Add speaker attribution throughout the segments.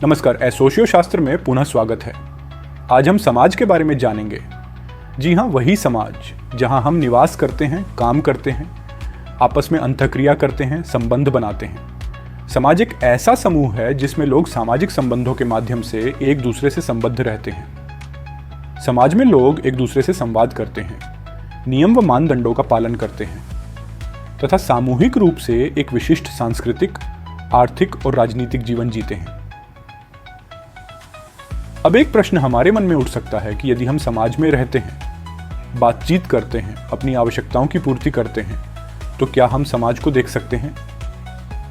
Speaker 1: नमस्कार, सोशियो शास्त्र में पुनः स्वागत है। आज हम समाज के बारे में जानेंगे। जी हाँ, वही समाज जहाँ हम निवास करते हैं, काम करते हैं, आपस में अंतःक्रिया करते हैं, संबंध बनाते हैं। समाज एक ऐसा समूह है जिसमें लोग सामाजिक संबंधों के माध्यम से एक दूसरे से संबद्ध रहते हैं। समाज में लोग एक दूसरे से संवाद करते हैं, नियम व मानदंडों का पालन करते हैं तथा सामूहिक रूप से एक विशिष्ट सांस्कृतिक, आर्थिक और राजनीतिक जीवन जीते हैं। अब एक प्रश्न हमारे मन में उठ सकता है कि यदि हम समाज में रहते हैं, बातचीत करते हैं, अपनी आवश्यकताओं की पूर्ति करते हैं, तो क्या हम समाज को देख सकते हैं?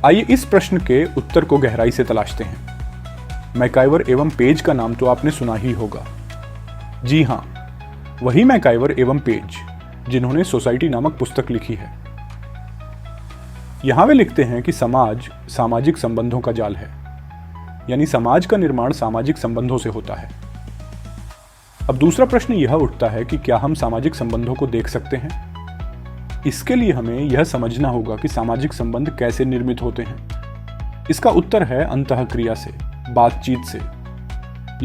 Speaker 1: आइए इस प्रश्न के उत्तर को गहराई से तलाशते हैं। मैकाइवर एवं पेज का नाम तो आपने सुना ही होगा। जी हाँ, वही मैकाइवर एवं पेज जिन्होंने सोसाइटी नामक पुस्तक लिखी है। यहां वे लिखते हैं कि समाज सामाजिक संबंधों का जाल है, यानी समाज का निर्माण सामाजिक संबंधों से होता है। अब दूसरा प्रश्न यह उठता है कि क्या हम सामाजिक संबंधों को देख सकते हैं? इसके लिए हमें यह समझना होगा कि सामाजिक संबंध कैसे निर्मित होते हैं। इसका उत्तर है अंतःक्रिया से, बातचीत से।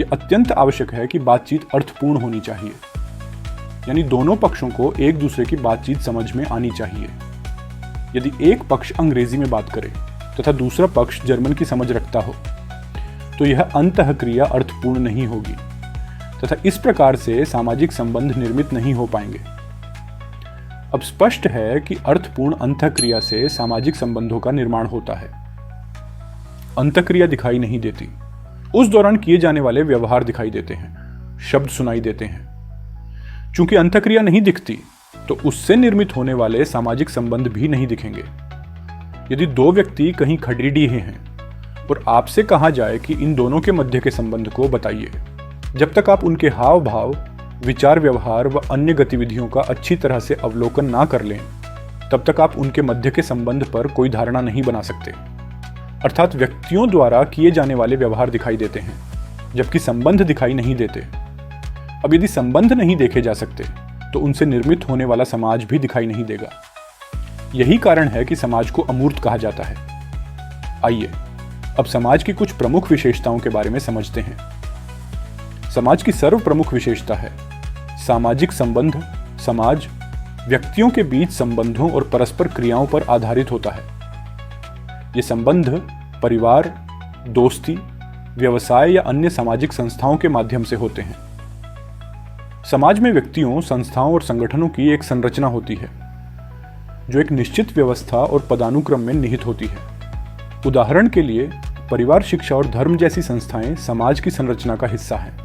Speaker 1: यह अत्यंत आवश्यक है कि बातचीत अर्थपूर्ण होनी चाहिए, यानी दोनों पक्षों को एक दूसरे की बातचीत समझ में आनी चाहिए। यदि एक पक्ष अंग्रेजी में बात करे तथा दूसरा पक्ष जर्मन की समझ रखता हो तो यह अंतःक्रिया अर्थपूर्ण नहीं होगी तथा इस प्रकार से सामाजिक संबंध निर्मित नहीं हो पाएंगे। अब स्पष्ट है कि अर्थपूर्ण अंतःक्रिया से सामाजिक संबंधों का निर्माण होता है। अंतःक्रिया दिखाई नहीं देती, उस दौरान किए जाने वाले व्यवहार दिखाई देते हैं, शब्द सुनाई देते हैं। चूंकि अंतःक्रिया नहीं दिखती तो उससे निर्मित होने वाले सामाजिक संबंध भी नहीं दिखेंगे। यदि दो व्यक्ति कहीं खड़ीडीहे हैं और आपसे कहा जाए कि इन दोनों के मध्य के संबंध को बताइए, जब तक आप उनके हाव भाव, विचार व्यवहार व अन्य गतिविधियों का अच्छी तरह से अवलोकन ना कर लें, तब तक आप उनके मध्य के संबंध पर कोई धारणा नहीं बना सकते। अर्थात व्यक्तियों द्वारा किए जाने वाले व्यवहार दिखाई देते हैं, जबकि संबंध दिखाई नहीं देते। अब यदि संबंध नहीं देखे जा सकते तो उनसे निर्मित होने वाला समाज भी दिखाई नहीं देगा। यही कारण है कि समाज को अमूर्त कहा जाता है। आइए अब समाज की कुछ प्रमुख विशेषताओं के बारे में समझते हैं। समाज की सर्व प्रमुख विशेषता है सामाजिक संबंध। समाज व्यक्तियों के बीच संबंधों और परस्पर क्रियाओं पर आधारित होता है। ये संबंध परिवार, दोस्ती, व्यवसाय या अन्य सामाजिक संस्थाओं के माध्यम से होते हैं। समाज में व्यक्तियों, संस्थाओं और संगठनों की एक संरचना होती है जो एक निश्चित व्यवस्था और पदानुक्रम में निहित होती है। उदाहरण के लिए परिवार, शिक्षा और धर्म जैसी संस्थाएं समाज की संरचना का हिस्सा हैं।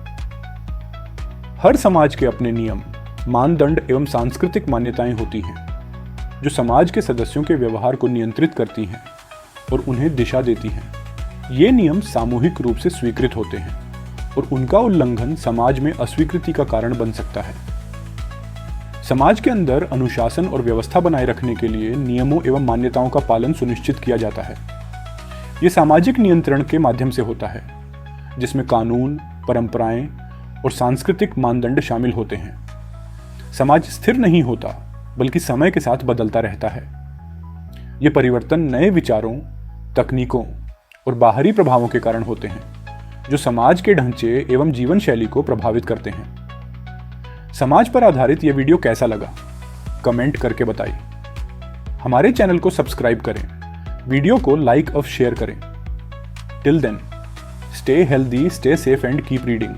Speaker 1: हर समाज के अपने नियम, मानदंड एवं सांस्कृतिक मान्यताएं होती हैं जो समाज के सदस्यों के व्यवहार को नियंत्रित करती हैं और उन्हें दिशा देती हैं। ये नियम सामूहिक रूप से स्वीकृत होते हैं और उनका उल्लंघन समाज में अस्वीकृति का कारण बन सकता है। समाज के अंदर अनुशासन और व्यवस्था बनाए रखने के लिए नियमों एवं मान्यताओं का पालन सुनिश्चित किया जाता है। ये सामाजिक नियंत्रण के माध्यम से होता है, जिसमें कानून, परंपराएं और सांस्कृतिक मानदंड शामिल होते हैं। समाज स्थिर नहीं होता, बल्कि समय के साथ बदलता रहता है। ये परिवर्तन नए विचारों, तकनीकों और बाहरी प्रभावों के कारण होते हैं, जो समाज के ढांचे एवं जीवन शैली को प्रभावित करते हैं। समाज पर आधारित यह वीडियो कैसा लगा, कमेंट करके बताइए। हमारे चैनल को सब्सक्राइब करें, वीडियो को लाइक और शेयर करें। Till then, stay healthy, stay safe and keep reading.